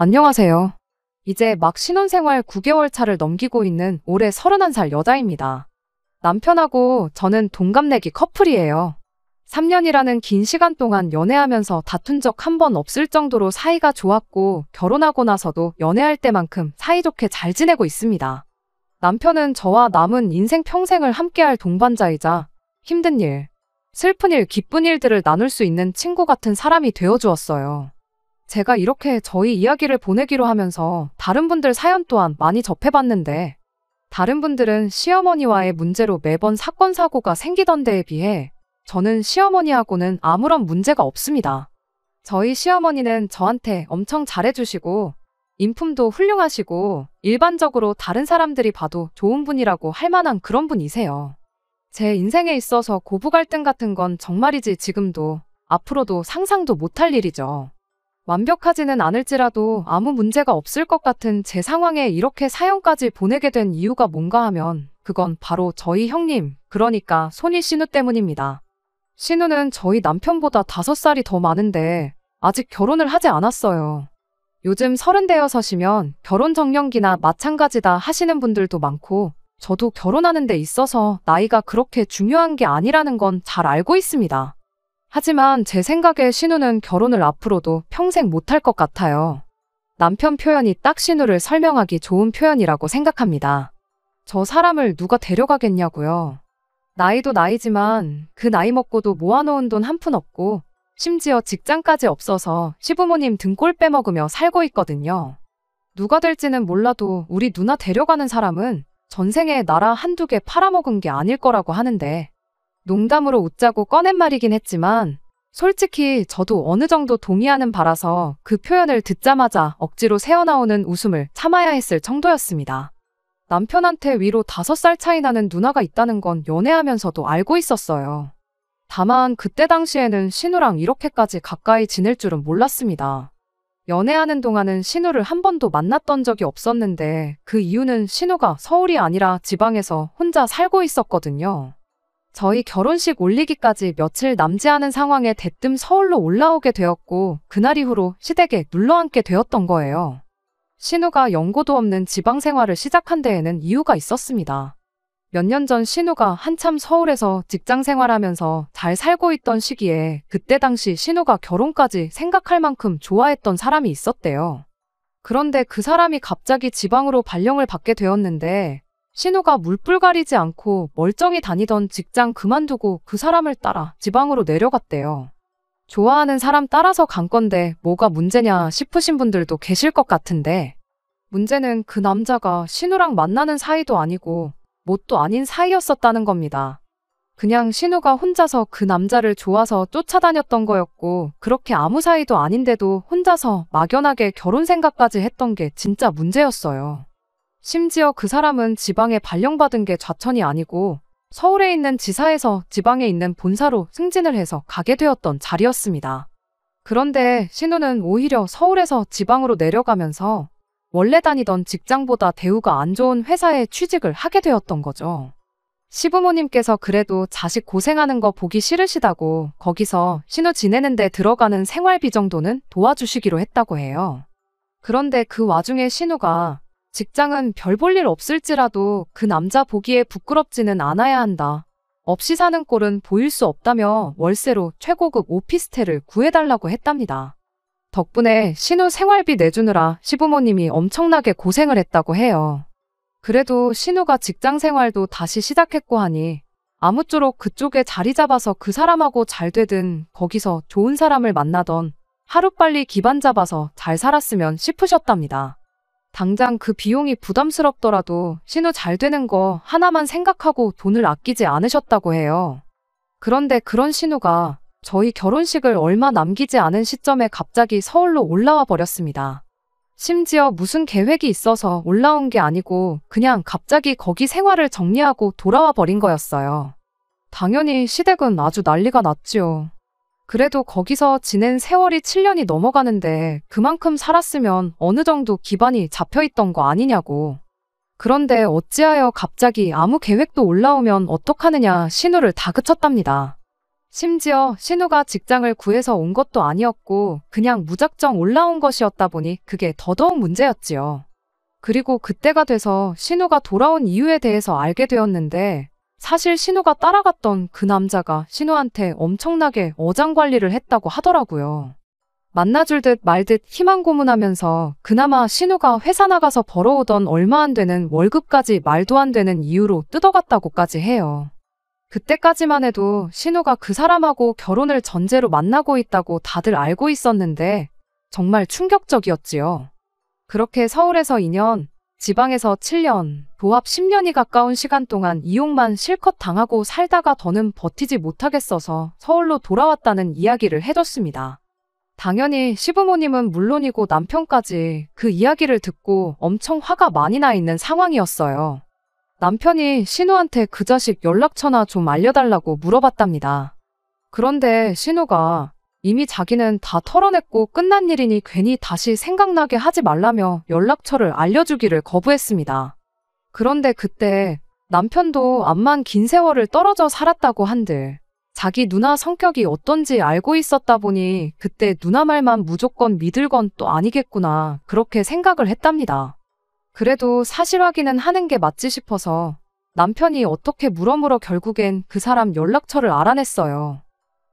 안녕하세요. 이제 막 신혼생활 9개월 차를 넘기고 있는 올해 31살 여자입니다. 남편하고 저는 동갑내기 커플이에요. 3년이라는 긴 시간 동안 연애하면서 다툰 적 한 번 없을 정도로 사이가 좋았고 결혼하고 나서도 연애할 때만큼 사이좋게 잘 지내고 있습니다. 남편은 저와 남은 인생 평생을 함께할 동반자이자 힘든 일, 슬픈 일, 기쁜 일들을 나눌 수 있는 친구 같은 사람이 되어주었어요. 제가 이렇게 저희 이야기를 보내기로 하면서 다른 분들 사연 또한 많이 접해봤는데 다른 분들은 시어머니와의 문제로 매번 사건 사고가 생기던 데에 비해 저는 시어머니하고는 아무런 문제가 없습니다. 저희 시어머니는 저한테 엄청 잘해주시고 인품도 훌륭하시고 일반적으로 다른 사람들이 봐도 좋은 분이라고 할 만한 그런 분이세요. 제 인생에 있어서 고부 갈등 같은 건 정말이지 지금도 앞으로도 상상도 못할 일이죠. 완벽하지는 않을지라도 아무 문제가 없을 것 같은 제 상황에 이렇게 사연까지 보내게 된 이유가 뭔가 하면 그건 바로 저희 형님, 그러니까 손희 신우 때문입니다. 신우는 저희 남편보다 5살이 더 많은데 아직 결혼을 하지 않았어요. 요즘 30대여섯이면 결혼 정년기나 마찬가지다 하시는 분들도 많고 저도 결혼하는 데 있어서 나이가 그렇게 중요한 게 아니라는 건 잘 알고 있습니다. 하지만 제 생각에 신우는 결혼을 앞으로도 평생 못할 것 같아요. 남편 표현이 딱 신우를 설명하기 좋은 표현이라고 생각합니다. 저 사람을 누가 데려가겠냐고요. 나이도 나이지만 그 나이 먹고도 모아놓은 돈 한 푼 없고 심지어 직장까지 없어서 시부모님 등골 빼먹으며 살고 있거든요. 누가 될지는 몰라도 우리 누나 데려가는 사람은 전생에 나라 한두 개 팔아먹은 게 아닐 거라고 하는데 농담으로 웃자고 꺼낸 말이긴 했지만 솔직히 저도 어느 정도 동의하는 바라서 그 표현을 듣자마자 억지로 새어나오는 웃음을 참아야 했을 정도였습니다. 남편한테 위로 5살 차이 나는 누나가 있다는 건 연애하면서도 알고 있었어요. 다만 그때 당시에는 신우랑 이렇게까지 가까이 지낼 줄은 몰랐습니다. 연애하는 동안은 신우를 한 번도 만났던 적이 없었는데 그 이유는 신우가 서울이 아니라 지방에서 혼자 살고 있었거든요. 저희 결혼식 올리기까지 며칠 남지 않은 상황에 대뜸 서울로 올라오게 되었고 그날 이후로 시댁에 눌러앉게 되었던 거예요. 신우가 연고도 없는 지방 생활을 시작한 데에는 이유가 있었습니다. 몇 년 전 신우가 한참 서울에서 직장 생활하면서 잘 살고 있던 시기에 그때 당시 신우가 결혼까지 생각할 만큼 좋아했던 사람이 있었대요. 그런데 그 사람이 갑자기 지방으로 발령을 받게 되었는데 신우가 물불 가리지 않고 멀쩡히 다니던 직장 그만두고 그 사람을 따라 지방으로 내려갔대요. 좋아하는 사람 따라서 간 건데 뭐가 문제냐 싶으신 분들도 계실 것 같은데 문제는 그 남자가 신우랑 만나는 사이도 아니고 뭣도 아닌 사이였었다는 겁니다. 그냥 신우가 혼자서 그 남자를 좋아서 쫓아다녔던 거였고 그렇게 아무 사이도 아닌데도 혼자서 막연하게 결혼 생각까지 했던 게 진짜 문제였어요. 심지어 그 사람은 지방에 발령받은 게 좌천이 아니고 서울에 있는 지사에서 지방에 있는 본사로 승진을 해서 가게 되었던 자리였습니다. 그런데 신우는 오히려 서울에서 지방으로 내려가면서 원래 다니던 직장보다 대우가 안 좋은 회사에 취직을 하게 되었던 거죠. 시부모님께서 그래도 자식 고생하는 거 보기 싫으시다고 거기서 신우 지내는데 들어가는 생활비 정도는 도와주시기로 했다고 해요. 그런데 그 와중에 신우가 직장은 별 볼 일 없을지라도 그 남자 보기에 부끄럽지는 않아야 한다. 없이 사는 꼴은 보일 수 없다며 월세로 최고급 오피스텔을 구해달라고 했답니다. 덕분에 신우 생활비 내주느라 시부모님이 엄청나게 고생을 했다고 해요. 그래도 신우가 직장 생활도 다시 시작했고 하니 아무쪼록 그쪽에 자리 잡아서 그 사람하고 잘 되든 거기서 좋은 사람을 만나던 하루빨리 기반 잡아서 잘 살았으면 싶으셨답니다. 당장 그 비용이 부담스럽더라도 신우 잘 되는 거 하나만 생각하고 돈을 아끼지 않으셨다고 해요. 그런데 그런 신우가 저희 결혼식을 얼마 남기지 않은 시점에 갑자기 서울로 올라와 버렸습니다. 심지어 무슨 계획이 있어서 올라온 게 아니고 그냥 갑자기 거기 생활을 정리하고 돌아와 버린 거였어요. 당연히 시댁은 아주 난리가 났지요. 그래도 거기서 지낸 세월이 7년이 넘어가는데 그만큼 살았으면 어느 정도 기반이 잡혀있던 거 아니냐고. 그런데 어찌하여 갑자기 아무 계획도 올라오면 어떡하느냐 신우를 다그쳤답니다. 심지어 신우가 직장을 구해서 온 것도 아니었고 그냥 무작정 올라온 것이었다 보니 그게 더더욱 문제였지요. 그리고 그때가 돼서 신우가 돌아온 이유에 대해서 알게 되었는데 사실 신우가 따라갔던 그 남자가 신우한테 엄청나게 어장관리를 했다고 하더라고요. 만나줄 듯 말 듯 희망 고문하면서 그나마 신우가 회사 나가서 벌어오던 얼마 안 되는 월급까지 말도 안 되는 이유로 뜯어갔다고까지 해요. 그때까지만 해도 신우가 그 사람하고 결혼을 전제로 만나고 있다고 다들 알고 있었는데 정말 충격적이었지요. 그렇게 서울에서 2년, 지방에서 7년, 도합 10년이 가까운 시간 동안 이용만 실컷 당하고 살다가 더는 버티지 못하겠어서 서울로 돌아왔다는 이야기를 해줬습니다. 당연히 시부모님은 물론이고 남편까지 그 이야기를 듣고 엄청 화가 많이 나 있는 상황이었어요. 남편이 신우한테 그 자식 연락처나 좀 알려달라고 물어봤답니다. 그런데 신우가 이미 자기는 다 털어냈고 끝난 일이니 괜히 다시 생각나게 하지 말라며 연락처를 알려주기를 거부했습니다. 그런데 그때 남편도 암만 긴 세월을 떨어져 살았다고 한들 자기 누나 성격이 어떤지 알고 있었다 보니 그때 누나 말만 무조건 믿을 건 또 아니겠구나 그렇게 생각을 했답니다. 그래도 사실 확인은 하는 게 맞지 싶어서 남편이 어떻게 물어물어 결국엔 그 사람 연락처를 알아냈어요.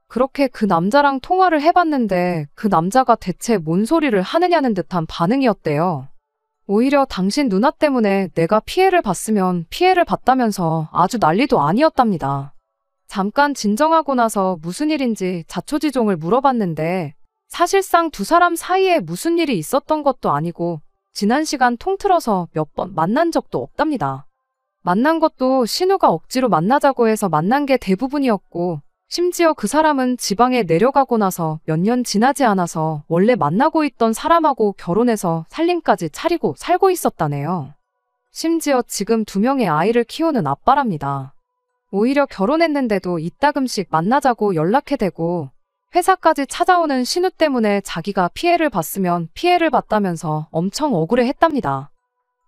그렇게 그 남자랑 통화를 해봤는데 그 남자가 대체 뭔 소리를 하느냐는 듯한 반응이었대요. 오히려 당신 누나 때문에 내가 피해를 봤으면 피해를 봤다면서 아주 난리도 아니었답니다. 잠깐 진정하고 나서 무슨 일인지 자초지종을 물어봤는데 사실상 두 사람 사이에 무슨 일이 있었던 것도 아니고 지난 시간 통틀어서 몇 번 만난 적도 없답니다. 만난 것도 신우가 억지로 만나자고 해서 만난 게 대부분이었고 심지어 그 사람은 지방에 내려가고 나서 몇 년 지나지 않아서 원래 만나고 있던 사람하고 결혼해서 살림까지 차리고 살고 있었다네요. 심지어 지금 2명의 아이를 키우는 아빠랍니다. 오히려 결혼했는데도 이따금씩 만나자고 연락해대고 회사까지 찾아오는 신우 때문에 자기가 피해를 봤으면 피해를 봤다면서 엄청 억울해했답니다.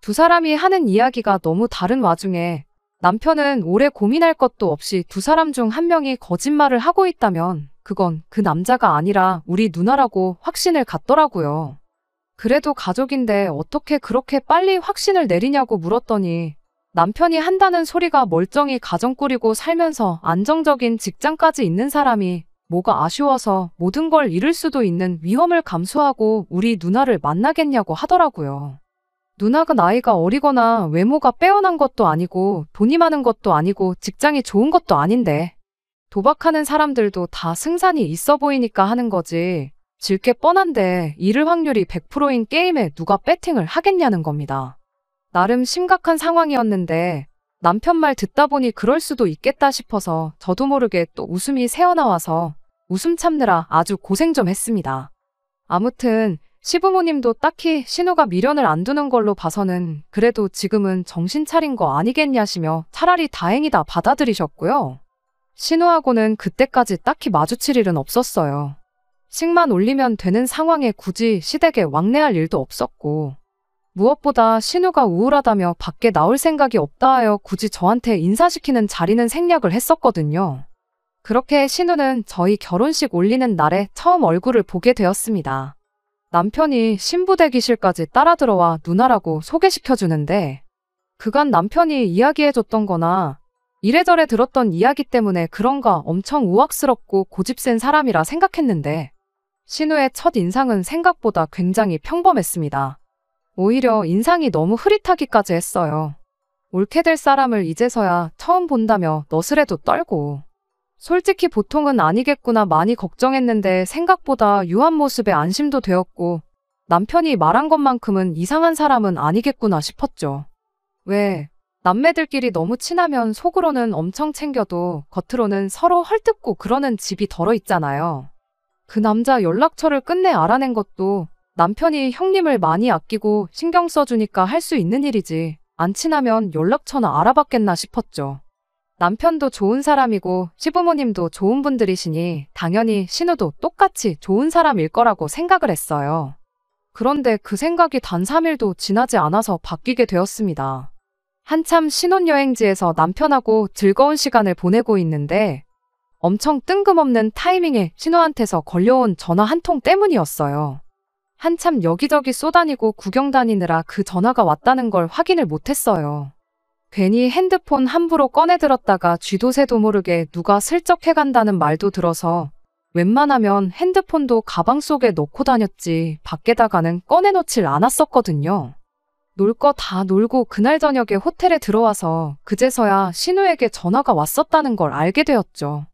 두 사람이 하는 이야기가 너무 다른 와중에 남편은 오래 고민할 것도 없이 두 사람 중 한 명이 거짓말을 하고 있다면 그건 그 남자가 아니라 우리 누나라고 확신을 갖더라고요. 그래도 가족인데 어떻게 그렇게 빨리 확신을 내리냐고 물었더니 남편이 한다는 소리가 멀쩡히 가정 꾸리고 살면서 안정적인 직장까지 있는 사람이 뭐가 아쉬워서 모든 걸 잃을 수도 있는 위험을 감수하고 우리 누나를 만나겠냐고 하더라고요. 누나가 나이가 어리거나 외모가 빼어난 것도 아니고 돈이 많은 것도 아니고 직장이 좋은 것도 아닌데 도박하는 사람들도 다 승산이 있어 보이니까 하는 거지 질 게 뻔한데 잃을 확률이 100%인 게임에 누가 배팅을 하겠냐는 겁니다. 나름 심각한 상황이었는데 남편 말 듣다 보니 그럴 수도 있겠다 싶어서 저도 모르게 또 웃음이 새어나와서 웃음 참느라 아주 고생 좀 했습니다. 아무튼 시부모님도 딱히 신우가 미련을 안 두는 걸로 봐서는 그래도 지금은 정신 차린 거 아니겠냐시며 차라리 다행이다 받아들이셨고요. 신우하고는 그때까지 딱히 마주칠 일은 없었어요. 식만 올리면 되는 상황에 굳이 시댁에 왕래할 일도 없었고 무엇보다 신우가 우울하다며 밖에 나올 생각이 없다 하여 굳이 저한테 인사시키는 자리는 생략을 했었거든요. 그렇게 신우는 저희 결혼식 올리는 날에 처음 얼굴을 보게 되었습니다. 남편이 신부 대기실까지 따라 들어와 누나라고 소개시켜주는데 그간 남편이 이야기해줬던 거나 이래저래 들었던 이야기 때문에 그런가 엄청 우악스럽고 고집센 사람이라 생각했는데 신우의 첫 인상은 생각보다 굉장히 평범했습니다. 오히려 인상이 너무 흐릿하기까지 했어요. 옳게 될 사람을 이제서야 처음 본다며 너스레도 떨고 솔직히 보통은 아니겠구나 많이 걱정했는데 생각보다 유한 모습에 안심도 되었고 남편이 말한 것만큼은 이상한 사람은 아니겠구나 싶었죠. 왜? 남매들끼리 너무 친하면 속으로는 엄청 챙겨도 겉으로는 서로 헐뜯고 그러는 집이 덜어 있잖아요. 그 남자 연락처를 끝내 알아낸 것도 남편이 형님을 많이 아끼고 신경 써주니까 할 수 있는 일이지 안 친하면 연락처나 알아봤겠나 싶었죠. 남편도 좋은 사람이고 시부모님도 좋은 분들이시니 당연히 신우도 똑같이 좋은 사람일 거라고 생각을 했어요. 그런데 그 생각이 단 3일도 지나지 않아서 바뀌게 되었습니다. 한참 신혼여행지에서 남편하고 즐거운 시간을 보내고 있는데 엄청 뜬금없는 타이밍에 신우한테서 걸려온 전화 한 통 때문이었어요. 한참 여기저기 쏘다니고 구경 다니느라 그 전화가 왔다는 걸 확인을 못했어요. 괜히 핸드폰 함부로 꺼내들었다가 쥐도 새도 모르게 누가 슬쩍 해간다는 말도 들어서 웬만하면 핸드폰도 가방 속에 넣고 다녔지 밖에다가는 꺼내놓질 않았었거든요. 놀 거 다 놀고 그날 저녁에 호텔에 들어와서 그제서야 신우에게 전화가 왔었다는 걸 알게 되었죠.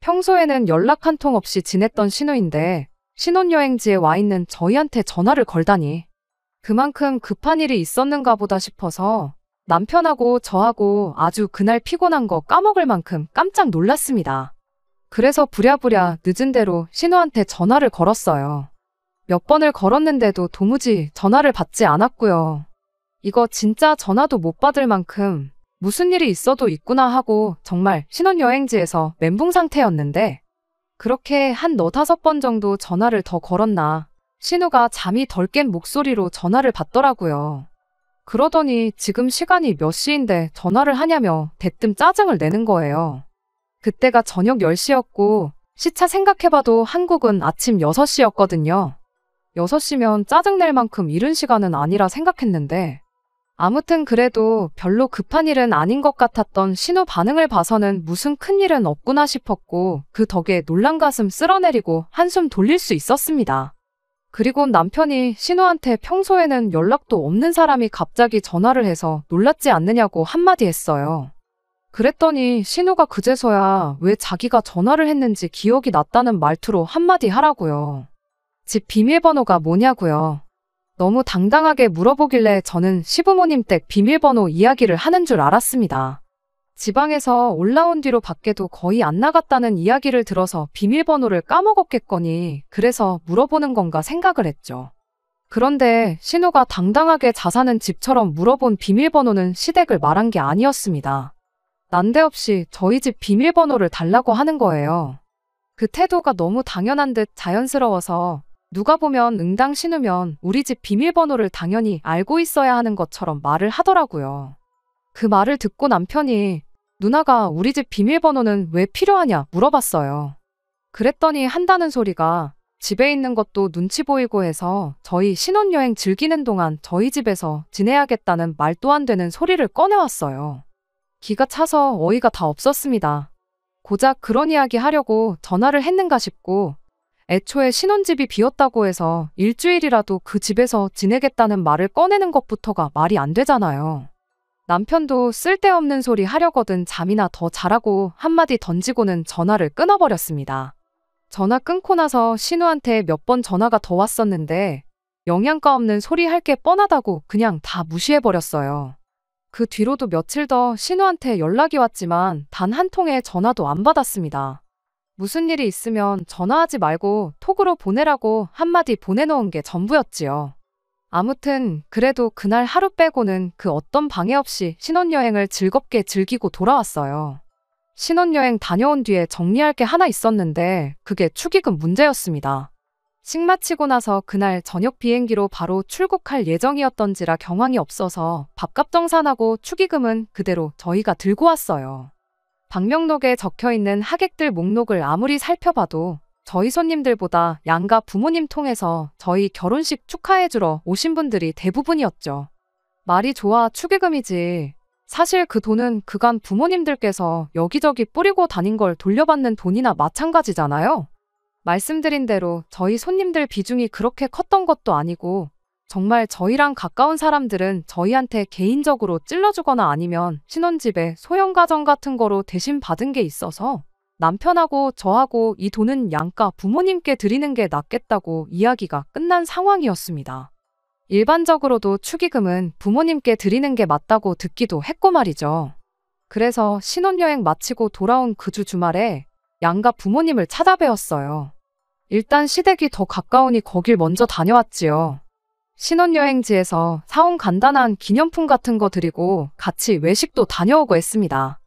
평소에는 연락 한 통 없이 지냈던 신우인데 신혼여행지에 와 있는 저희한테 전화를 걸다니 그만큼 급한 일이 있었는가 보다 싶어서 남편하고 저하고 아주 그날 피곤한 거 까먹을 만큼 깜짝 놀랐습니다. 그래서 부랴부랴 늦은 대로 신우한테 전화를 걸었어요. 몇 번을 걸었는데도 도무지 전화를 받지 않았고요. 이거 진짜 전화도 못 받을 만큼 무슨 일이 있어도 있구나 하고 정말 신혼여행지에서 멘붕 상태였는데 그렇게 한 4-5번 정도 전화를 더 걸었나 신우가 잠이 덜 깬 목소리로 전화를 받더라고요. 그러더니 지금 시간이 몇 시인데 전화를 하냐며 대뜸 짜증을 내는 거예요. 그때가 저녁 10시였고 시차 생각해봐도 한국은 아침 6시였거든요. 6시면 짜증낼 만큼 이른 시간은 아니라 생각했는데 아무튼 그래도 별로 급한 일은 아닌 것 같았던 신우 반응을 봐서는 무슨 큰일은 없구나 싶었고 그 덕에 놀란 가슴 쓸어내리고 한숨 돌릴 수 있었습니다. 그리고 남편이 신우한테 평소에는 연락도 없는 사람이 갑자기 전화를 해서 놀랐지 않느냐고 한마디 했어요. 그랬더니 신우가 그제서야 왜 자기가 전화를 했는지 기억이 났다는 말투로 한마디 하라고요. 집 비밀번호가 뭐냐고요. 너무 당당하게 물어보길래 저는 시부모님 댁 비밀번호 이야기를 하는 줄 알았습니다. 지방에서 올라온 뒤로 밖에도 거의 안 나갔다는 이야기를 들어서 비밀번호를 까먹었겠거니 그래서 물어보는 건가 생각을 했죠. 그런데 신우가 당당하게 자사는 집처럼 물어본 비밀번호는 시댁을 말한 게 아니었습니다. 난데없이 저희 집 비밀번호를 달라고 하는 거예요. 그 태도가 너무 당연한 듯 자연스러워서 누가 보면 응당 신우면 우리 집 비밀번호를 당연히 알고 있어야 하는 것처럼 말을 하더라고요. 그 말을 듣고 남편이 누나가 우리 집 비밀번호는 왜 필요하냐 물어봤어요. 그랬더니 한다는 소리가 집에 있는 것도 눈치 보이고 해서 저희 신혼여행 즐기는 동안 저희 집에서 지내야겠다는 말도 안 되는 소리를 꺼내왔어요. 기가 차서 어이가 다 없었습니다. 고작 그런 이야기 하려고 전화를 했는가 싶고 애초에 신혼집이 비었다고 해서 일주일이라도 그 집에서 지내겠다는 말을 꺼내는 것부터가 말이 안 되잖아요. 남편도 쓸데없는 소리 하려거든 잠이나 더 자라고 한마디 던지고는 전화를 끊어버렸습니다. 전화 끊고 나서 신우한테 몇 번 전화가 더 왔었는데 영양가 없는 소리 할 게 뻔하다고 그냥 다 무시해버렸어요. 그 뒤로도 며칠 더 신우한테 연락이 왔지만 단 한 통의 전화도 안 받았습니다. 무슨 일이 있으면 전화하지 말고 톡으로 보내라고 한마디 보내놓은 게 전부였지요. 아무튼 그래도 그날 하루 빼고는 그 어떤 방해 없이 신혼여행을 즐겁게 즐기고 돌아왔어요. 신혼여행 다녀온 뒤에 정리할 게 하나 있었는데 그게 축의금 문제였습니다. 식 마치고 나서 그날 저녁 비행기로 바로 출국할 예정이었던지라 경황이 없어서 밥값 정산하고 축의금은 그대로 저희가 들고 왔어요. 방명록에 적혀있는 하객들 목록을 아무리 살펴봐도 저희 손님들보다 양가 부모님 통해서 저희 결혼식 축하해주러 오신 분들이 대부분이었죠. 말이 좋아 축의금이지. 사실 그 돈은 그간 부모님들께서 여기저기 뿌리고 다닌 걸 돌려받는 돈이나 마찬가지잖아요. 말씀드린 대로 저희 손님들 비중이 그렇게 컸던 것도 아니고 정말 저희랑 가까운 사람들은 저희한테 개인적으로 찔러주거나 아니면 신혼집에 소형가전 같은 거로 대신 받은 게 있어서 남편하고 저하고 이 돈은 양가 부모님께 드리는 게 낫겠다고 이야기가 끝난 상황이었습니다. 일반적으로도 축의금은 부모님께 드리는 게 맞다고 듣기도 했고 말이죠. 그래서 신혼여행 마치고 돌아온 그 주 주말에 양가 부모님을 찾아뵈었어요. 일단 시댁이 더 가까우니 거길 먼저 다녀왔지요. 신혼여행지에서 사온 간단한 기념품 같은 거 드리고 같이 외식도 다녀오고 했습니다.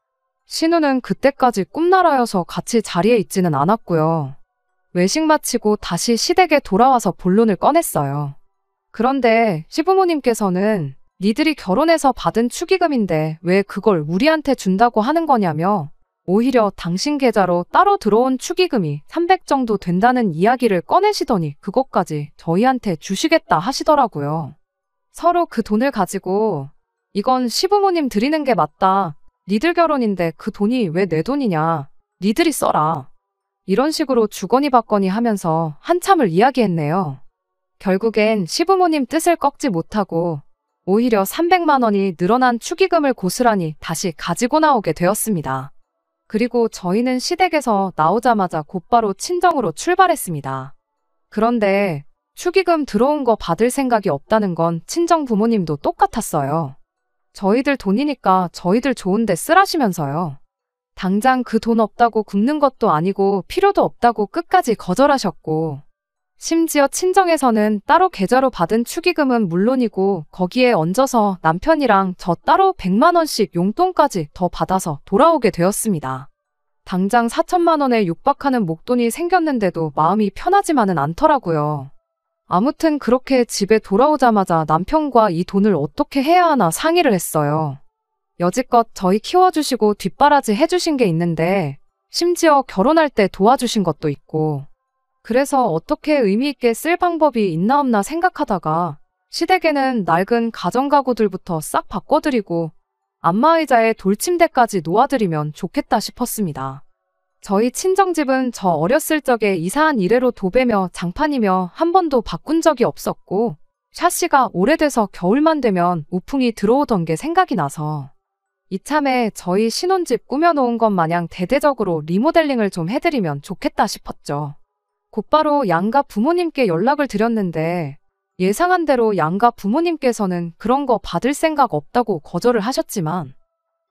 신우는 그때까지 꿈나라여서 같이 자리에 있지는 않았고요. 외식 마치고 다시 시댁에 돌아와서 본론을 꺼냈어요. 그런데 시부모님께서는 니들이 결혼해서 받은 축의금인데 왜 그걸 우리한테 준다고 하는 거냐며 오히려 당신 계좌로 따로 들어온 축의금이 300 정도 된다는 이야기를 꺼내시더니 그것까지 저희한테 주시겠다 하시더라고요. 서로 그 돈을 가지고 이건 시부모님 드리는 게 맞다. 니들 결혼인데 그 돈이 왜 내 돈이냐. 니들이 써라. 이런 식으로 주거니 받거니 하면서 한참을 이야기했네요. 결국엔 시부모님 뜻을 꺾지 못하고 오히려 300만 원이 늘어난 축의금을 고스란히 다시 가지고 나오게 되었습니다. 그리고 저희는 시댁에서 나오자마자 곧바로 친정으로 출발했습니다. 그런데 축의금 들어온 거 받을 생각이 없다는 건 친정 부모님도 똑같았어요. 저희들 돈이니까 저희들 좋은데 쓰라시면서요. 당장 그 돈 없다고 굶는 것도 아니고 필요도 없다고 끝까지 거절하셨고, 심지어 친정에서는 따로 계좌로 받은 축의금은 물론이고 거기에 얹어서 남편이랑 저 따로 100만 원씩 용돈까지 더 받아서 돌아오게 되었습니다. 당장 4천만 원에 육박하는 목돈이 생겼는데도 마음이 편하지만은 않더라고요. 아무튼 그렇게 집에 돌아오자마자 남편과 이 돈을 어떻게 해야 하나 상의를 했어요. 여지껏 저희 키워주시고 뒷바라지 해주신 게 있는데 심지어 결혼할 때 도와주신 것도 있고, 그래서 어떻게 의미 있게 쓸 방법이 있나 없나 생각하다가 시댁에는 낡은 가전가구들부터 싹 바꿔드리고 안마의자에 돌침대까지 놓아드리면 좋겠다 싶었습니다. 저희 친정집은 저 어렸을 적에 이사한 이래로 도배며 장판이며 한 번도 바꾼 적이 없었고 샤시가 오래돼서 겨울만 되면 우풍이 들어오던 게 생각이 나서 이참에 저희 신혼집 꾸며놓은 것 마냥 대대적으로 리모델링을 좀 해드리면 좋겠다 싶었죠. 곧바로 양가 부모님께 연락을 드렸는데 예상한 대로 양가 부모님께서는 그런 거 받을 생각 없다고 거절을 하셨지만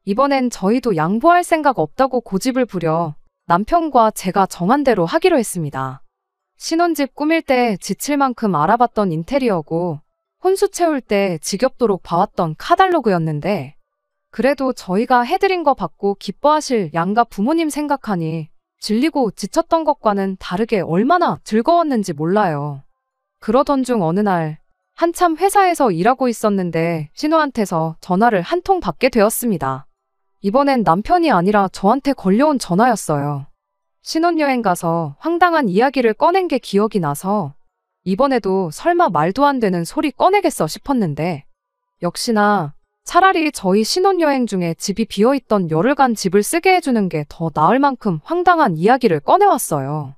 이번엔 저희도 양보할 생각 없다고 고집을 부려 남편과 제가 정한 대로 하기로 했습니다. 신혼집 꾸밀 때 지칠 만큼 알아봤던 인테리어고 혼수 채울 때 지겹도록 봐왔던 카달로그였는데 그래도 저희가 해드린 거 받고 기뻐하실 양가 부모님 생각하니 질리고 지쳤던 것과는 다르게 얼마나 즐거웠는지 몰라요. 그러던 중 어느 날 한참 회사에서 일하고 있었는데 신우한테서 전화를 한 통 받게 되었습니다. 이번엔 남편이 아니라 저한테 걸려온 전화였어요. 신혼여행 가서 황당한 이야기를 꺼낸 게 기억이 나서 이번에도 설마 말도 안 되는 소리 꺼내겠어 싶었는데 역시나 차라리 저희 신혼여행 중에 집이 비어있던 열흘간 집을 쓰게 해주는 게 더 나을 만큼 황당한 이야기를 꺼내왔어요.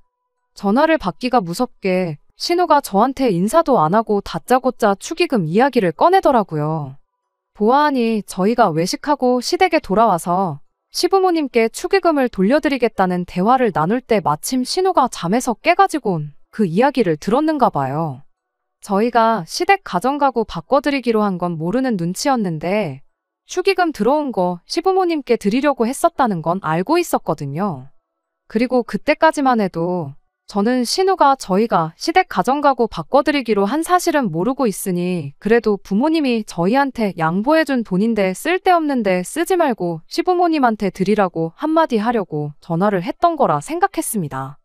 전화를 받기가 무섭게 신우가 저한테 인사도 안 하고 다짜고짜 축의금 이야기를 꺼내더라고요. 보아하니 저희가 외식하고 시댁에 돌아와서 시부모님께 축의금을 돌려드리겠다는 대화를 나눌 때 마침 신우가 잠에서 깨가지고 그 이야기를 들었는가 봐요. 저희가 시댁 가전가구 바꿔드리기로 한 건 모르는 눈치였는데 축의금 들어온 거 시부모님께 드리려고 했었다는 건 알고 있었거든요. 그리고 그때까지만 해도 저는 신우가 저희가 시댁 가전가구 바꿔드리기로 한 사실은 모르고 있으니 그래도 부모님이 저희한테 양보해준 돈인데 쓸데없는데 쓰지 말고 시부모님한테 드리라고 한마디 하려고 전화를 했던 거라 생각했습니다.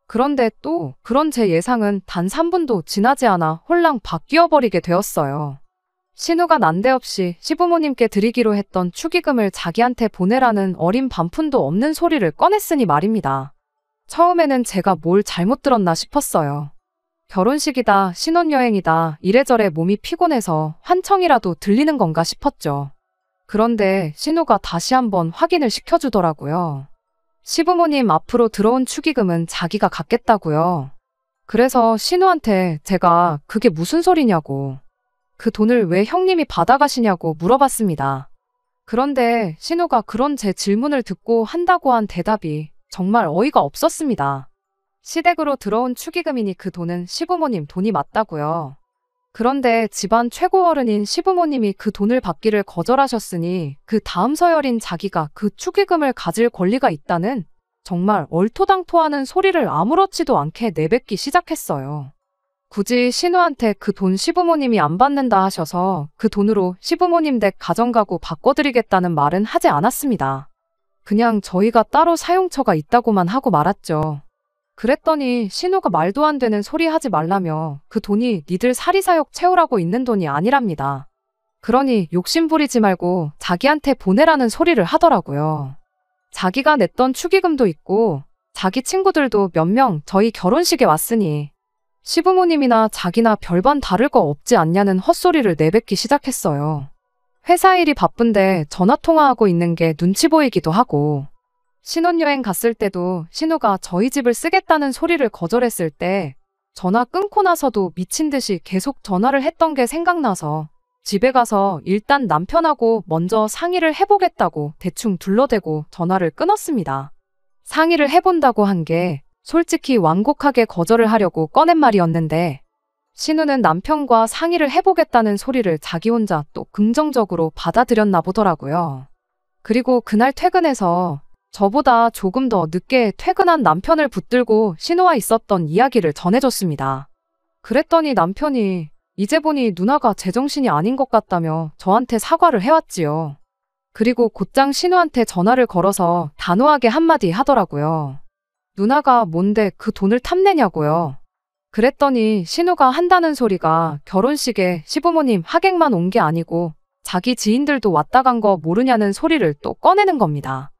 그런데 또 그런 제 예상은 단 3분도 지나지 않아 홀랑 바뀌어버리게 되었어요. 신우가 난데없이 시부모님께 드리기로 했던 축의금을 자기한테 보내라는 어린 반푼도 없는 소리를 꺼냈으니 말입니다. 처음에는 제가 뭘 잘못 들었나 싶었어요. 결혼식이다, 신혼여행이다, 이래저래 몸이 피곤해서 환청이라도 들리는 건가 싶었죠. 그런데 신우가 다시 한번 확인을 시켜주더라고요. 시부모님 앞으로 들어온 축의금은 자기가 갖겠다고요. 그래서 신우한테 제가 그게 무슨 소리냐고, 그 돈을 왜 형님이 받아가시냐고 물어봤습니다. 그런데 신우가 그런 제 질문을 듣고 한다고 한 대답이 정말 어이가 없었습니다. 시댁으로 들어온 축의금이니 그 돈은 시부모님 돈이 맞다고요. 그런데 집안 최고 어른인 시부모님이 그 돈을 받기를 거절하셨으니 그 다음 서열인 자기가 그 축의금을 가질 권리가 있다는 정말 얼토당토하는 소리를 아무렇지도 않게 내뱉기 시작했어요. 굳이 신우한테 그 돈 시부모님이 안 받는다 하셔서 그 돈으로 시부모님 댁 가전가구 바꿔드리겠다는 말은 하지 않았습니다. 그냥 저희가 따로 사용처가 있다고만 하고 말았죠. 그랬더니 신우가 말도 안 되는 소리 하지 말라며 그 돈이 니들 사리사욕 채우라고 있는 돈이 아니랍니다. 그러니 욕심 부리지 말고 자기한테 보내라는 소리를 하더라고요. 자기가 냈던 축의금도 있고 자기 친구들도 몇 명 저희 결혼식에 왔으니 시부모님이나 자기나 별반 다를 거 없지 않냐는 헛소리를 내뱉기 시작했어요. 회사 일이 바쁜데 전화통화하고 있는 게 눈치 보이기도 하고 신혼여행 갔을 때도 신우가 저희 집을 쓰겠다는 소리를 거절했을 때 전화 끊고 나서도 미친 듯이 계속 전화를 했던 게 생각나서 집에 가서 일단 남편하고 먼저 상의를 해보겠다고 대충 둘러대고 전화를 끊었습니다. 상의를 해본다고 한 게 솔직히 완곡하게 거절을 하려고 꺼낸 말이었는데 신우는 남편과 상의를 해보겠다는 소리를 자기 혼자 또 긍정적으로 받아들였나 보더라고요. 그리고 그날 퇴근해서 저보다 조금 더 늦게 퇴근한 남편을 붙들고 신우와 있었던 이야기를 전해줬습니다. 그랬더니 남편이 이제 보니 누나가 제정신이 아닌 것 같다며 저한테 사과를 해왔지요. 그리고 곧장 신우한테 전화를 걸어서 단호하게 한마디 하더라고요. 누나가 뭔데 그 돈을 탐내냐고요. 그랬더니 신우가 한다는 소리가 결혼식에 시부모님 하객만 온 게 아니고 자기 지인들도 왔다 간 거 모르냐는 소리를 또 꺼내는 겁니다.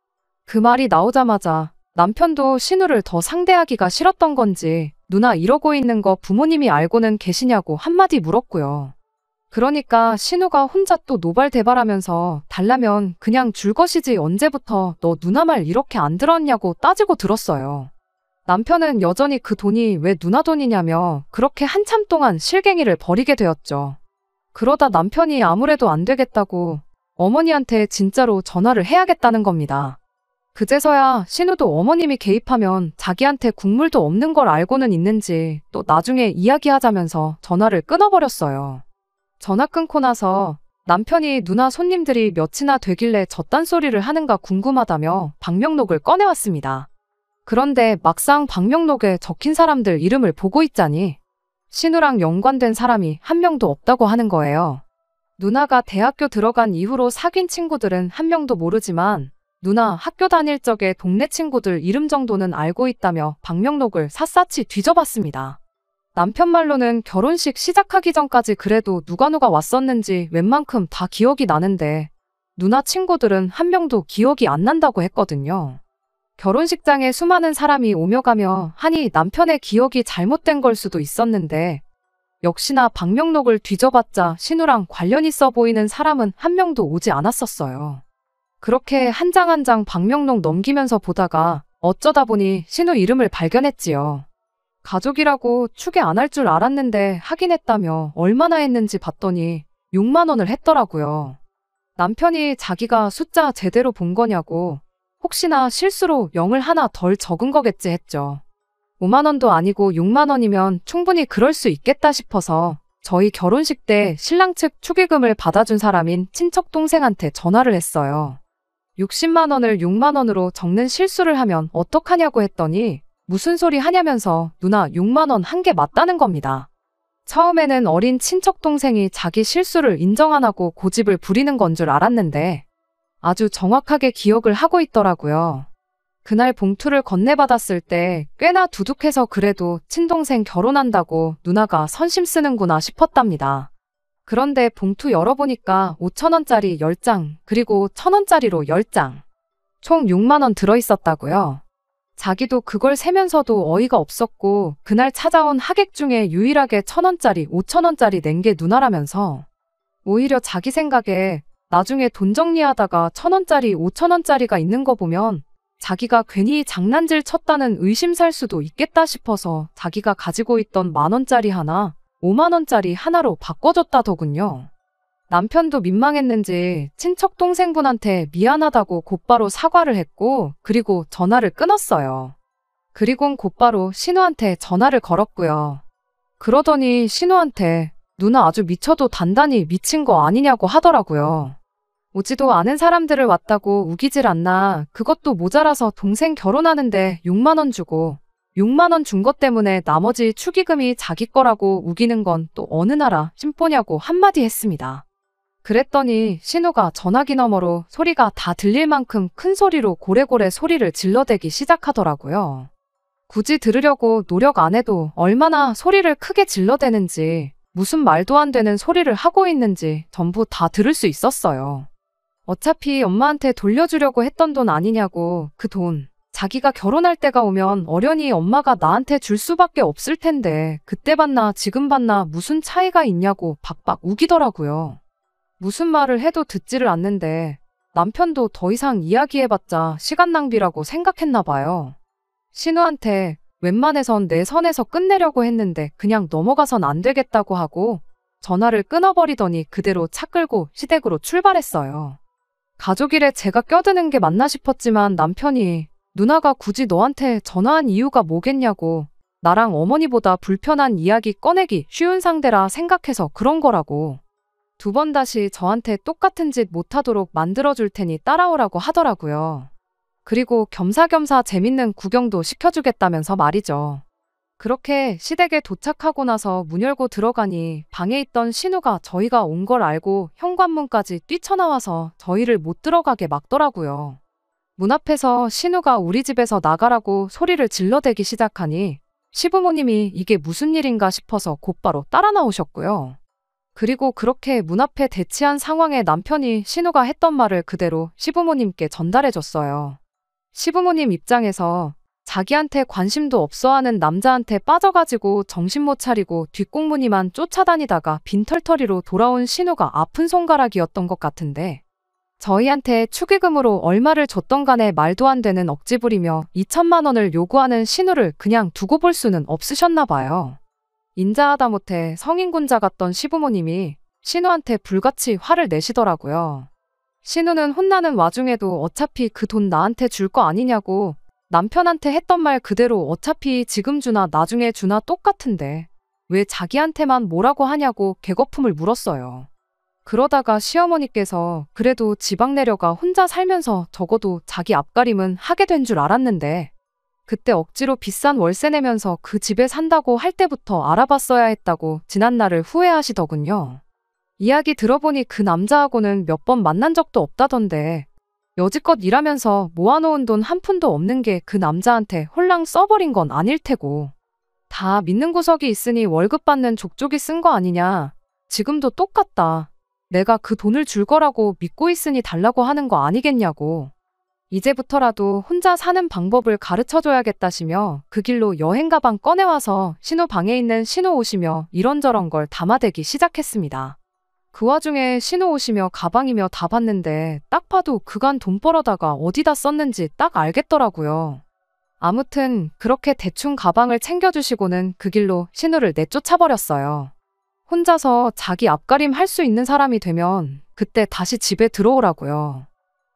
그 말이 나오자마자 남편도 신우를 더 상대하기가 싫었던 건지 누나 이러고 있는 거 부모님이 알고는 계시냐고 한마디 물었고요. 그러니까 신우가 혼자 또 노발대발하면서 달라면 그냥 줄 것이지 언제부터 너 누나 말 이렇게 안 들었냐고 따지고 들었어요. 남편은 여전히 그 돈이 왜 누나 돈이냐며 그렇게 한참 동안 실갱이를 벌이게 되었죠. 그러다 남편이 아무래도 안 되겠다고 어머니한테 진짜로 전화를 해야겠다는 겁니다. 그제서야 신우도 어머님이 개입하면 자기한테 국물도 없는 걸 알고는 있는지 또 나중에 이야기하자면서 전화를 끊어버렸어요. 전화 끊고 나서 남편이 누나 손님들이 몇이나 되길래 저딴 소리를 하는가 궁금하다며 방명록을 꺼내왔습니다. 그런데 막상 방명록에 적힌 사람들 이름을 보고 있자니 신우랑 연관된 사람이 한 명도 없다고 하는 거예요. 누나가 대학교 들어간 이후로 사귄 친구들은 한 명도 모르지만 누나 학교 다닐 적에 동네 친구들 이름 정도는 알고 있다며 방명록을 샅샅이 뒤져봤습니다. 남편 말로는 결혼식 시작하기 전까지 그래도 누가 왔었는지 웬만큼 다 기억이 나는데 누나 친구들은 한 명도 기억이 안 난다고 했거든요. 결혼식장에 수많은 사람이 오며 가며 하니 남편의 기억이 잘못된 걸 수도 있었는데 역시나 방명록을 뒤져봤자 신우랑 관련 있어 보이는 사람은 한 명도 오지 않았었어요. 그렇게 한 장 한 장 방명록 넘기면서 보다가 어쩌다 보니 신우 이름을 발견했지요. 가족이라고 추계 안 할 줄 알았는데 하긴 했다며 얼마나 했는지 봤더니 6만 원을 했더라고요. 남편이 자기가 숫자 제대로 본 거냐고 혹시나 실수로 0을 하나 덜 적은 거겠지 했죠. 5만 원도 아니고 6만 원이면 충분히 그럴 수 있겠다 싶어서 저희 결혼식 때 신랑 측 축의금을 받아준 사람인 친척 동생한테 전화를 했어요. 60만 원을 6만 원으로 적는 실수를 하면 어떡하냐고 했더니 무슨 소리 하냐면서 누나 6만 원 한 게 맞다는 겁니다. 처음에는 어린 친척 동생이 자기 실수를 인정 안 하고 고집을 부리는 건 줄 알았는데 아주 정확하게 기억을 하고 있더라고요. 그날 봉투를 건네받았을 때 꽤나 두둑해서 그래도 친동생 결혼한다고 누나가 선심 쓰는구나 싶었답니다. 그런데 봉투 열어보니까 5,000원짜리 10장 그리고 1,000원짜리로 10장 총 6만 원 들어있었다고요. 자기도 그걸 세면서도 어이가 없었고 그날 찾아온 하객 중에 유일하게 1,000원짜리 5,000원짜리 낸 게 누나라면서 오히려 자기 생각에 나중에 돈 정리하다가 1,000원짜리 5,000원짜리가 있는 거 보면 자기가 괜히 장난질 쳤다는 의심 살 수도 있겠다 싶어서 자기가 가지고 있던 만원짜리 하나 5만 원짜리 하나로 바꿔줬다더군요. 남편도 민망했는지 친척 동생분한테 미안하다고 곧바로 사과를 했고 그리고 전화를 끊었어요. 그리곤 곧바로 신우한테 전화를 걸었고요. 그러더니 신우한테 누나 아주 미쳐도 단단히 미친 거 아니냐고 하더라고요. 오지도 않은 사람들을 왔다고 우기질 않나. 그것도 모자라서 동생 결혼하는데 6만 원 주고 6만 원 준 것 때문에 나머지 축의금이 자기 거라고 우기는 건 또 어느 나라 심보냐고 한마디 했습니다. 그랬더니 신우가 전화기 너머로 소리가 다 들릴 만큼 큰 소리로 고래고래 소리를 질러대기 시작하더라고요. 굳이 들으려고 노력 안 해도 얼마나 소리를 크게 질러대는지 무슨 말도 안 되는 소리를 하고 있는지 전부 다 들을 수 있었어요. 어차피 엄마한테 돌려주려고 했던 돈 아니냐고. 그 돈 자기가 결혼할 때가 오면 어련히 엄마가 나한테 줄 수밖에 없을 텐데 그때 받나 지금 받나 무슨 차이가 있냐고 박박 우기더라고요. 무슨 말을 해도 듣지를 않는데 남편도 더 이상 이야기해봤자 시간 낭비라고 생각했나 봐요. 신우한테 웬만해선 내 선에서 끝내려고 했는데 그냥 넘어가선 안 되겠다고 하고 전화를 끊어버리더니 그대로 차 끌고 시댁으로 출발했어요. 가족일에 제가 껴드는 게 맞나 싶었지만 남편이 누나가 굳이 너한테 전화한 이유가 뭐겠냐고, 나랑 어머니보다 불편한 이야기 꺼내기 쉬운 상대라 생각해서 그런 거라고. 두 번 다시 저한테 똑같은 짓 못하도록 만들어줄 테니 따라오라고 하더라고요. 그리고 겸사겸사 재밌는 구경도 시켜주겠다면서 말이죠. 그렇게 시댁에 도착하고 나서 문 열고 들어가니 방에 있던 신우가 저희가 온 걸 알고 현관문까지 뛰쳐나와서 저희를 못 들어가게 막더라고요. 문 앞에서 신우가 우리 집에서 나가라고 소리를 질러대기 시작하니 시부모님이 이게 무슨 일인가 싶어서 곧바로 따라 나오셨고요. 그리고 그렇게 문 앞에 대치한 상황에 남편이 신우가 했던 말을 그대로 시부모님께 전달해줬어요. 시부모님 입장에서 자기한테 관심도 없어하는 남자한테 빠져가지고 정신 못 차리고 뒷공무니만 쫓아다니다가 빈털터리로 돌아온 신우가 아픈 손가락이었던 것 같은데 저희한테 축의금으로 얼마를 줬던 간에 말도 안 되는 억지 부리며 2천만 원을 요구하는 신우를 그냥 두고 볼 수는 없으셨나 봐요. 인자하다 못해 성인군자 같던 시부모님이 신우한테 불같이 화를 내시더라고요. 신우는 혼나는 와중에도 어차피 그 돈 나한테 줄 거 아니냐고 남편한테 했던 말 그대로 어차피 지금 주나 나중에 주나 똑같은데 왜 자기한테만 뭐라고 하냐고 개거품을 물었어요. 그러다가 시어머니께서 그래도 지방 내려가 혼자 살면서 적어도 자기 앞가림은 하게 된 줄 알았는데 그때 억지로 비싼 월세 내면서 그 집에 산다고 할 때부터 알아봤어야 했다고 지난날을 후회하시더군요. 이야기 들어보니 그 남자하고는 몇 번 만난 적도 없다던데 여지껏 일하면서 모아놓은 돈 한 푼도 없는 게 그 남자한테 홀랑 써버린 건 아닐 테고 다 믿는 구석이 있으니 월급 받는 족족이 쓴 거 아니냐. 지금도 똑같다. 내가 그 돈을 줄 거라고 믿고 있으니 달라고 하는 거 아니겠냐고. 이제부터라도 혼자 사는 방법을 가르쳐줘야겠다시며 그 길로 여행 가방 꺼내와서 신우 방에 있는 신우 옷이며 이런저런 걸 담아대기 시작했습니다. 그 와중에 신우 옷이며 가방이며 다 봤는데 딱 봐도 그간 돈 벌어다가 어디다 썼는지 딱 알겠더라고요. 아무튼 그렇게 대충 가방을 챙겨주시고는 그 길로 신우를 내쫓아버렸어요. 혼자서 자기 앞가림 할 수 있는 사람이 되면 그때 다시 집에 들어오라고요.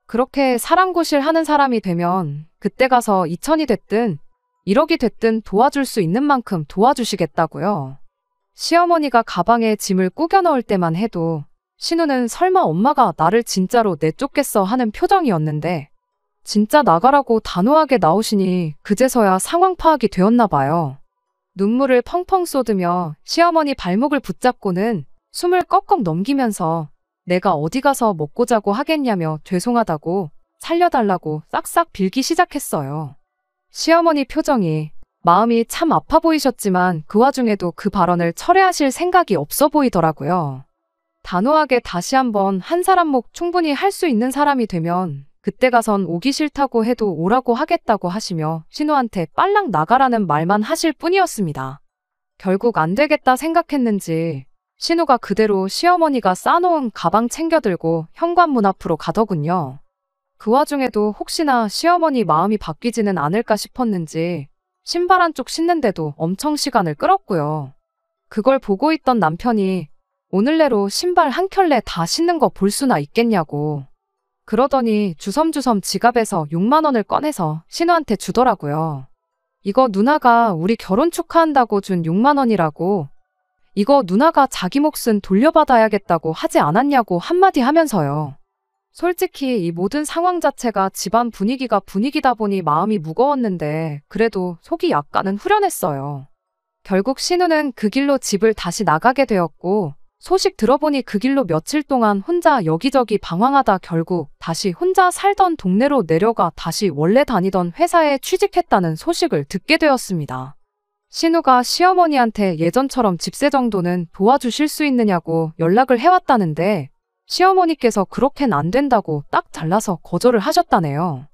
그렇게 사랑구실 하는 사람이 되면 그때 가서 2천이 됐든 1억이 됐든 도와줄 수 있는 만큼 도와주시겠다고요. 시어머니가 가방에 짐을 꾸겨 넣을 때만 해도 신우는 설마 엄마가 나를 진짜로 내쫓겠어 하는 표정이었는데 진짜 나가라고 단호하게 나오시니 그제서야 상황 파악이 되었나 봐요. 눈물을 펑펑 쏟으며 시어머니 발목을 붙잡고는 숨을 꺽꺽 넘기면서 내가 어디 가서 먹고 자고 하겠냐며 죄송하다고 살려달라고 싹싹 빌기 시작했어요. 시어머니 표정이 마음이 참 아파 보이셨지만 그 와중에도 그 발언을 철회하실 생각이 없어 보이더라고요. 단호하게 다시 한번 한 사람 목 충분히 할 수 있는 사람이 되면 그때 가선 오기 싫다고 해도 오라고 하겠다고 하시며 신우한테 빨랑 나가라는 말만 하실 뿐이었습니다. 결국 안 되겠다 생각했는지 신우가 그대로 시어머니가 싸놓은 가방 챙겨들고 현관문 앞으로 가더군요. 그 와중에도 혹시나 시어머니 마음이 바뀌지는 않을까 싶었는지 신발 한쪽 신는데도 엄청 시간을 끌었고요. 그걸 보고 있던 남편이 오늘 내로 신발 한 켤레 다 신는 거 볼 수나 있겠냐고. 그러더니 주섬주섬 지갑에서 6만 원을 꺼내서 신우한테 주더라고요. 이거 누나가 우리 결혼 축하한다고 준 6만 원이라고. 이거 누나가 자기 몫은 돌려받아야겠다고 하지 않았냐고 한마디 하면서요. 솔직히 이 모든 상황 자체가 집안 분위기가 분위기다 보니 마음이 무거웠는데 그래도 속이 약간은 후련했어요. 결국 신우는 그 길로 집을 다시 나가게 되었고 소식 들어보니 그 길로 며칠 동안 혼자 여기저기 방황하다 결국 다시 혼자 살던 동네로 내려가 다시 원래 다니던 회사에 취직했다는 소식을 듣게 되었습니다. 신우가 시어머니한테 예전처럼 집세 정도는 도와주실 수 있느냐고 연락을 해왔다는데 시어머니께서 그렇게는 안 된다고 딱 잘라서 거절을 하셨다네요.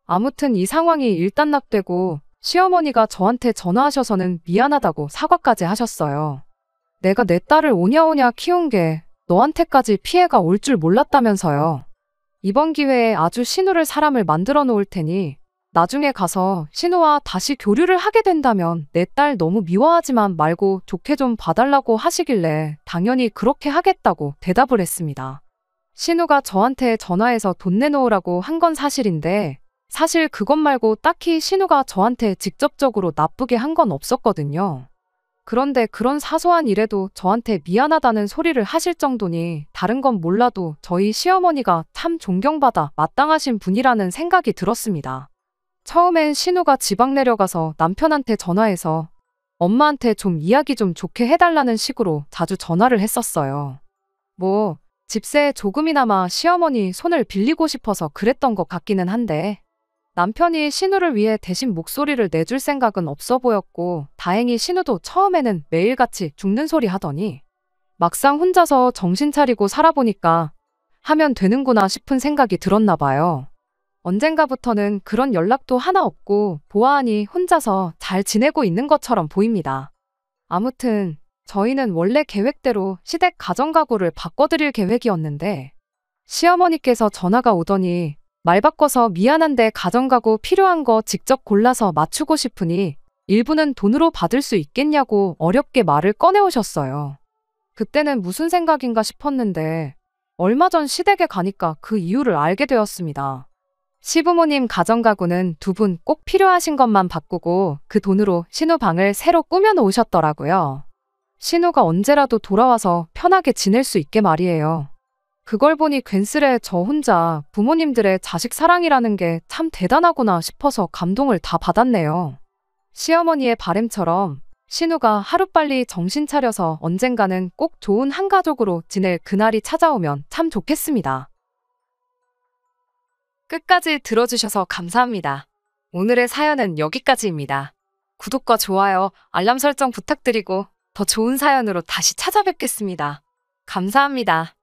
아무튼 이 상황이 일단락되고 시어머니가 저한테 전화하셔서는 미안하다고 사과까지 하셨어요. 내가 내 딸을 오냐오냐 키운 게 너한테까지 피해가 올 줄 몰랐다면서요. 이번 기회에 아주 신우를 사람을 만들어 놓을 테니 나중에 가서 신우와 다시 교류를 하게 된다면 내 딸 너무 미워하지만 말고 좋게 좀 봐달라고 하시길래 당연히 그렇게 하겠다고 대답을 했습니다. 신우가 저한테 전화해서 돈 내놓으라고 한 건 사실인데 사실 그것 말고 딱히 신우가 저한테 직접적으로 나쁘게 한 건 없었거든요. 그런데 그런 사소한 일에도 저한테 미안하다는 소리를 하실 정도니 다른 건 몰라도 저희 시어머니가 참 존경받아 마땅하신 분이라는 생각이 들었습니다. 처음엔 신우가 지방 내려가서 남편한테 전화해서 엄마한테 좀 이야기 좀 좋게 해달라는 식으로 자주 전화를 했었어요. 뭐 집세에 조금이나마 시어머니 손을 빌리고 싶어서 그랬던 것 같기는 한데 남편이 신우를 위해 대신 목소리를 내줄 생각은 없어 보였고 다행히 신우도 처음에는 매일같이 죽는 소리 하더니 막상 혼자서 정신 차리고 살아보니까 하면 되는구나 싶은 생각이 들었나 봐요. 언젠가부터는 그런 연락도 하나 없고 보아하니 혼자서 잘 지내고 있는 것처럼 보입니다. 아무튼 저희는 원래 계획대로 시댁 가정가구를 바꿔드릴 계획이었는데 시어머니께서 전화가 오더니 말 바꿔서 미안한데 가정가구 필요한 거 직접 골라서 맞추고 싶으니 일부는 돈으로 받을 수 있겠냐고 어렵게 말을 꺼내오셨어요. 그때는 무슨 생각인가 싶었는데 얼마 전 시댁에 가니까 그 이유를 알게 되었습니다. 시부모님 가정가구는 두 분 꼭 필요하신 것만 바꾸고 그 돈으로 신우 방을 새로 꾸며 놓으셨더라고요. 신우가 언제라도 돌아와서 편하게 지낼 수 있게 말이에요. 그걸 보니 괜스레 저 혼자 부모님들의 자식 사랑이라는 게 참 대단하구나 싶어서 감동을 다 받았네요. 시어머니의 바램처럼 신우가 하루빨리 정신 차려서 언젠가는 꼭 좋은 한 가족으로 지낼 그날이 찾아오면 참 좋겠습니다. 끝까지 들어주셔서 감사합니다. 오늘의 사연은 여기까지입니다. 구독과 좋아요, 알람 설정 부탁드리고 더 좋은 사연으로 다시 찾아뵙겠습니다. 감사합니다.